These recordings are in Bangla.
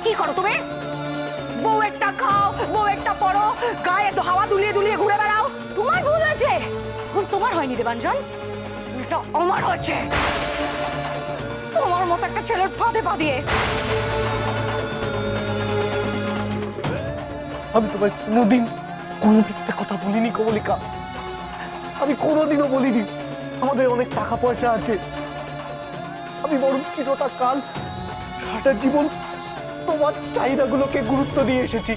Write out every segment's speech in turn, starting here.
কি করো তুমি? বউ একটা খাও, বউ একটা পড়ো, গায়ে তো হাওয়া দুলিয়ে দুলিয়ে ঘুরে বেড়াও। তোমার ভুল হয়েছে। ভুল তোমার হয়নি দেবাঞ্জন, এটা আমার হয়েছে। তোমার মতো একটা ছেলের ফাঁদে পা দিয়ে। আমি তোমায় কোনোদিন কোনো মিথ্যে কথা বলিনি কমলিকা। আমি কোনোদিনও বলিনি আমাদের অনেক টাকা পয়সা আছে। আমি বরং চিরটা কাল সারাটা জীবন তোমার চাহিদাগুলোকে গুরুত্ব দিয়ে এসেছি।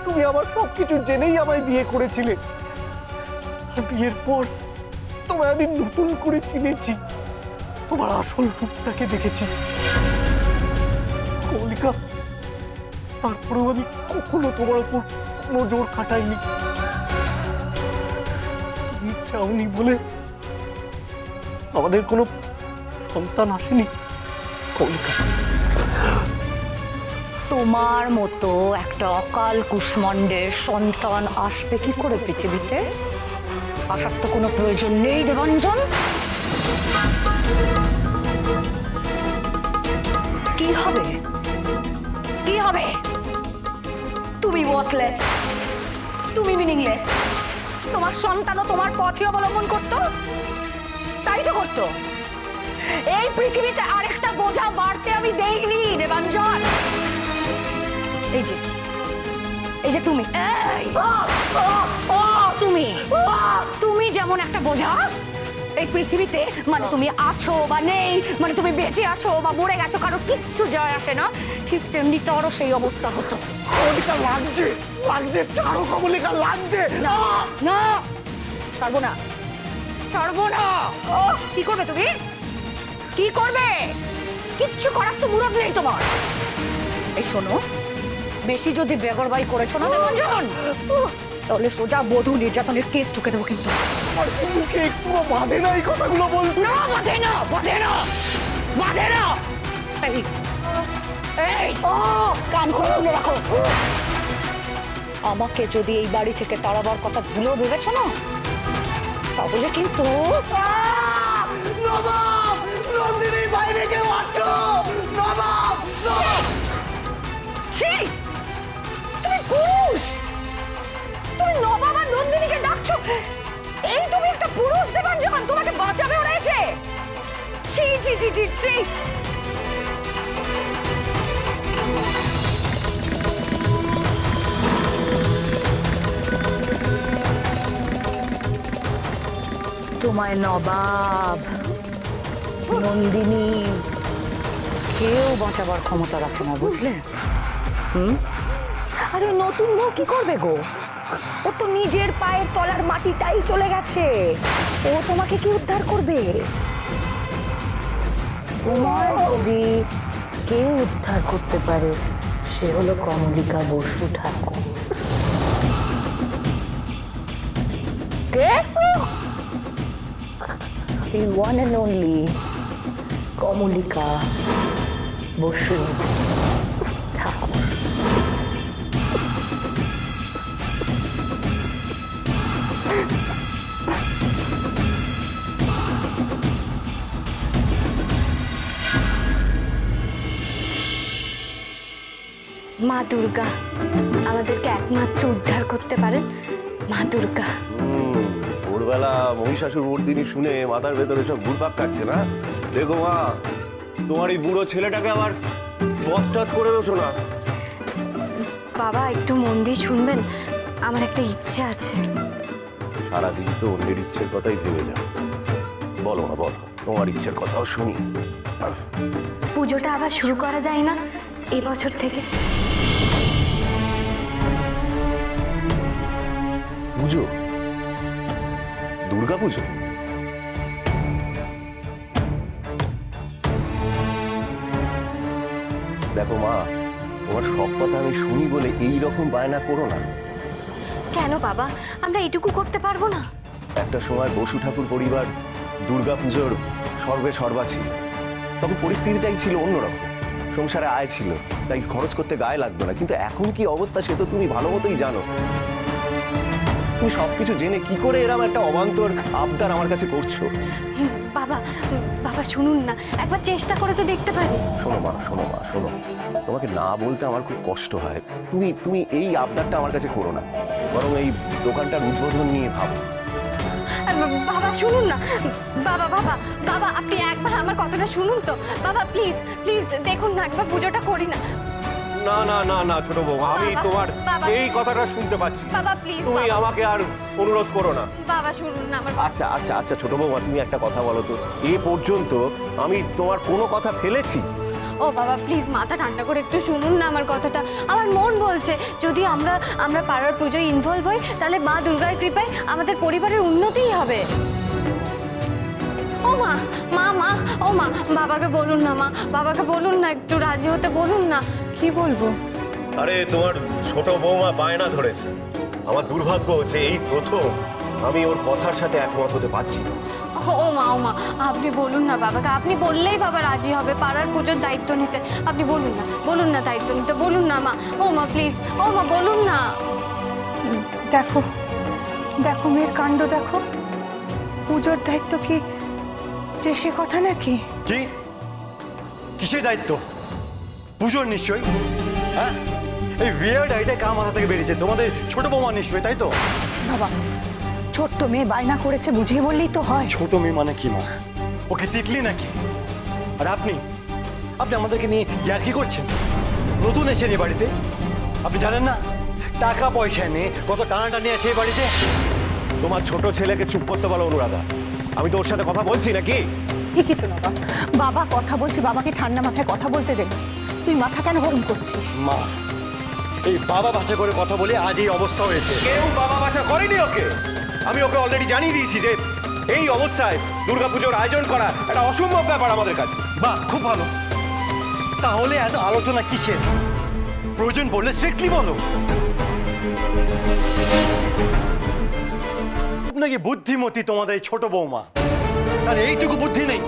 তুমি আমার সবকিছু জেনেই আমায় বিয়ে করেছিলে। আর বিয়ের পর তোমায় আমি নতুন করে চিনেছি, তোমার আসল রূপটাকে দেখেছি কমলিকা। তারপরেও আমি কখনো তোমার উপর কোনো জোর খাটাইনি। তুমি চাওনি বলে আমাদের কোনো সন্তান আসেনি কমলিকা। তোমার মতো একটা অকাল কুষ্মান্ডের সন্তান আসবে কি করে পৃথিবীতে? আসার তো কোনো প্রয়োজন নেই দেবাঞ্জন। কি হবে? কি হবে? তুমি ওয়ার্থলেস, তুমি মিনিংলেস। তোমার সন্তানও তোমার পথই অবলম্বন করতো, তাই তো করতো। এই পৃথিবীতে আরেকটা বোঝা বাড়তে আমি দেইনি দেবাঞ্জন। এই যে, এই যে তুমি, তুমি যেমন একটা বোঝা এই পৃথিবীতে, মানে তুমি আছো বা নেই, মানে তুমি বেঁচে আছো বা মরে গেছো, কারো কিচ্ছু যায় আসে না, ঠিক তেমনি তোরও সেই অবস্থা হতো। কমলিকা লাগছে, লাগছে, ছাড়ো কমলিকা, লাগছে। না না, ছাড়বো না, ছাড়বো না। কি করবে তুমি? কি করবে? কিচ্ছু করার তো মুরদ নেই তোমার। এই শোনো, বেশি যদি বেগরবাই করেছো না দেবাঞ্জন, তাহলে সোজা বধূ নির্যাতনের কেস ঢুকে দেবো কিন্তু। আর মুখে একটু বাঁধে না এই কথাগুলো বলতে। না, বাঁধে না, বাঁধে না, বাঁধে না। এই এই কান খুলে শুনে রাখো, আমাকে যদি এই বাড়ি থেকে তাড়াবার কথা ভুলেও ভেবেছো না, তাহলে কিন্তু নবাব, নন্দিনী বাইরে কেউ আছো? নবাব, সেই তুমি পুরুষ, তুমি নবাব আর নন্দিনীকে ডাকছো। এই তুমি একটা পুরুষ দেবাঞ্জন, তোমাকে বাঁচাবে ওরা এসে। ছি ছি ছি ছি ছি। তোমায় নবাব, নন্দিনী কেউ বাঁচাবার ক্ষমতা রাখে না, বুঝলে? আরে নতুন বউ কি করবে গো? ও তো নিজের পায়ের তলার মাটিটাই চলে গেছে, ও তোমাকে কি উদ্ধার করবে? তোমার যদি কেউ উদ্ধার করতে পারে, সে হলো কমলিকা বসু ঠাকুর। কে? The one and only Kamalika Basu ঠাকুর। মা দুর্গা আমাদেরকে একমাত্র উদ্ধার করতে পারেন। মা দুর্গা। ভোরবেলা মহিষাসুর মর্দিনী শুনে মাথার ভেতরে সব ঘুরপাক কাটছে না? দেখো মা, তোমার এই বুড়ো ছেলেটাকে আবার পথটাত করে বসো না। বাবা একটু মন দিয়ে শুনবেন, আমার একটা ইচ্ছে আছে। সারাদিন তো অন্যের ইচ্ছের কথাই ভেবে যাও। বলো মা, বলো, তোমার ইচ্ছের কথাও শুনি। পুজোটা আবার শুরু করা যায় না এই বছর থেকে? পুজো? দুর্গা পুজো? দেখো মা, তোমার সব কথা আমি শুনি বলে এই রকম বায়না করো না। কেন বাবা, আমরা এটুকু করতে পারবো না? একটা সময় বসু ঠাকুর পরিবার দুর্গা পুজোর সর্বে সর্বা ছিল। তখন পরিস্থিতিটাই ছিল অন্যরকম, সংসারে আয় ছিল, তাই খরচ করতে গায়ে লাগতো না। কিন্তু এখন কি অবস্থা সে তো তুমি ভালো মতোই জানো। তুমি সবকিছু জেনে কি করে এরকম একটা অবান্তর আবদার আমার কাছে করছো? বাবা, বাবা শুনুন না, একবার চেষ্টা করে তো দেখতে পারি। শোনো মা, শোনো মা, শোনো। তোমাকে না বলতে আমার খুব কষ্ট হয়। তুমি তুমি এই আবদারটা আমার কাছে করো না, বরং এই দোকানটার উদ্বোধন নিয়ে ভাবো। বাবা শুনুন না, বাবা বাবা বাবা আপনি একবার আমার কথাটা শুনুন তো। বাবা প্লিজ প্লিজ দেখুন না, একবার পুজোটা করি না। না না না না ছোট বউ, আমি বাবা, তোমার বাবা। এই কথাটা শুনতে পাচ্ছি। বাবা প্লিজ তুমি বাবা। আমাকে আর অনুরোধ করো না। বাবা শুনুন না আমার কথা। আচ্ছা আচ্ছা আচ্ছা ছোট বৌমা, তুমি একটা কথা বলো তো, এ পর্যন্ত আমি তোমার কোনো কথা ফেলেছি? ও বাবা প্লিজ মাথা ঠান্ডা করে একটু শুনুন না আমার কথাটা। আমার মন বলছে যদি আমরা পাড়ার পুজোয় ইনভলভ হই তাহলে মা দুর্গার কৃপায় আমাদের পরিবারের উন্নতিই হবে। ও মা মা মা ও মা, বাবাকে বলুন না মা, বাবাকে বলুন না, একটু রাজি হতে বলুন না। কি বলবো? আরে তোমার ছোট বৌমা বায়না ধরেছে। আমার দুর্ভাগ্য হচ্ছে এই প্রথম আমি ওর কথার সাথে একমত হতে পারছি না। ও মা আপনি বলুন না বাবাকে, আপনি বললেই বাবা রাজি হবে পাড়ার পুজোর দায়িত্ব নিতে। আপনি বলুন না দায়িত্ব নিতে, বলুন না মা। ও মা প্লিজ, ও মা বলুন না। দেখো দেখো মেয়ের কাণ্ড দেখো, পুজোর দায়িত্ব কি যে সে কথা নাকি? কি কিসের দায়িত্ব? পুজোর নিশ্চয়ই। হ্যাঁ, এই উইয়ার্ড আইডিয়া কার মাথা থেকে বেরিয়েছে? তোমাদের ছোট বৌমা নিশ্চয়ই, তাই তো? বাবা, ছোট্ট মেয়ে বায়না করেছে, বুঝিয়ে বললেই তো হয়। ছোট মেয়ে মানে কি মা? ওকে তিতলি নাকি? আর আপনি আপনি আমাদেরকে নিয়ে ইয়ার্কি করছেন? নতুন এসেছেন এই বাড়িতে, আপনি জানেন না টাকা পয়সা নিয়ে কত টানাটানি আছে এই বাড়িতে? তোমার ছোট ছেলেকে চুপ করতে বলো অনুরাধা। আমি তো ওর সাথে কথা বলছি নাকি? ঠিকই তো বাবা, বাবা কথা বলছি, বাবাকে ঠান্ডা মাথায় কথা বলতে দে। তুই মাথা কেন গরম করছিস? মা, এই বাবা বাচ্চা করে কথা বলে আজ এই অবস্থা হয়েছে। কেউ বাবা বাচ্চা করেনি ওকে। আমি ওকে অলরেডি জানিয়ে দিয়েছি যে এই অবস্থায় দুর্গাপুজোর আয়োজন করা একটা অসম্ভব ব্যাপার আমাদের কাছে। বাহ, খুব ভালো। তাহলে এত আলোচনা কিসের? প্রয়োজন পড়লে স্ট্রিক্টলি বলো। নাকি বুদ্ধিমতী তোমাদের এই ছোট বৌমা, তার এইটুকু বুদ্ধি নেই?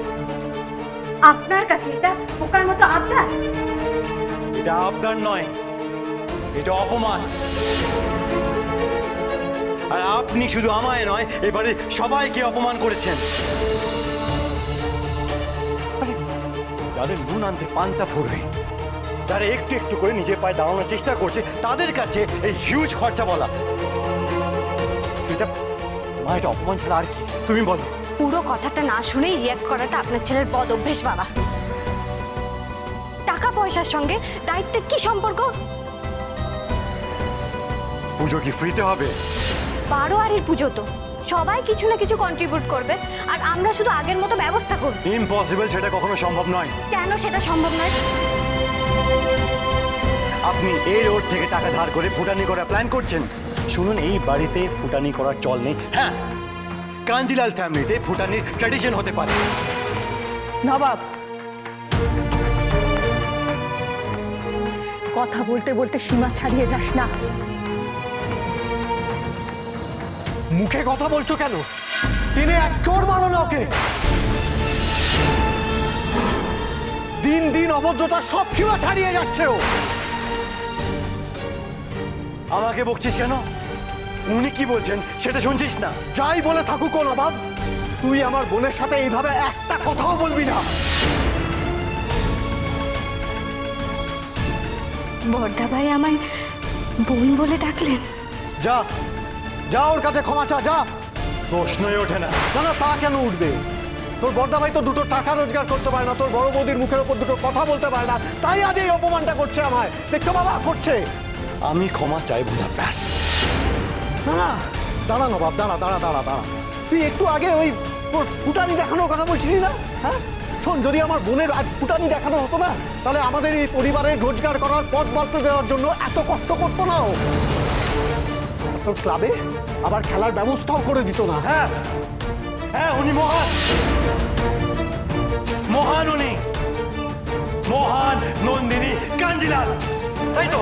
আপনার কাছে এটা পোকার মতো আপনার। এটা আবদার নয়, এটা অপমান। আর আপনি শুধু আমায় নয়, এবারে সবাইকে অপমান করেছেন। আরে, যাদের নুন আনতে পান্তা ফুরবে, যারা একটু একটু করে নিজের পায়ে দাঁড়ানোর চেষ্টা করছে, তাদের কাছে এই হিউজ খরচা বলা, এটা মা, এটা অপমান ছাড়া আর কি? তুমি বলো। পুরো কথাটা না শুনেই রিয়াক্ট করাটা আপনার ছেলের বদ অভ্যেস বাবা। টাকা পয়সার সঙ্গে দায়িত্বের কি সম্পর্ক? পুজো কি ফ্রিতে হবে? বারোয়ারির পুজো তো সবাই কিছু না কিছু কন্ট্রিবিউট করবে, আর আমরা শুধু আগের মতো ব্যবস্থা করব। ইম্পসিবল, সেটা কখনো সম্ভব নয়। কেন সেটা সম্ভব নয়? আপনি এই রোড থেকে টাকা ধার করে ফুটানি করার প্ল্যান করছেন। শুনুন, এই বাড়িতে ফুটানি করার চল নেই। হ্যাঁ, কাঞ্জিলাল ফ্যামিলিতে ফুটানির ট্র্যাডিশন হতে পারে। নবাব, কথা বলতে বলতে সীমা ছাড়িয়ে যাস না। মুখে কথা বলছো কেন? তিনি এক চোর, মানো না ওকে। দিন দিন অভদ্রতার সব সীমা ছাড়িয়ে যাচ্ছে ও। আমাকে বকছিস কেন? উনি কি বলছেন সেটা শুনছিস না? যাই বলে থাকুক নবাব, তুই আমার বোনের সাথে এইভাবে একটা কথাও বলবি না। বর্দা ভাই আমায় বোন বলে ডাকলেন? যা যা, ওর কাছে ক্ষমা চা, যা। প্রশ্নই ওঠে না। না, তা কেন উঠবে? তোর বর্দা ভাই তো দুটো টাকা রোজগার করতে পারে না, তোর বড় বৌদির মুখের ওপর দুটো কথা বলতে পারে না, তাই আজ এই অপমানটা করছে আমায়। দেখছো বাবা, করছে। আমি ক্ষমা চাইবো না, ব্যাস। না, দাঁড়া নবাব, দাঁড়া দাঁড়া দাঁড়া দাঁড়া। তুই একটু আগে ওই ফুটানি দেখানোর কথা বলছিলি না? হ্যাঁ, শোন, যদি আমার বোনের আজ ফুটানি দেখানো হতো না, তাহলে আমাদের এই পরিবারের রোজগার করার পথ বলতে দেওয়ার জন্য এত কষ্ট করতো না ও। তোর ক্লাবে আবার খেলার ব্যবস্থাও করে দিত না। হ্যাঁ হ্যাঁ, উনি মহান, মহান উনি, মহান নন্দিনী কাঞ্জিলাল, তাই তো?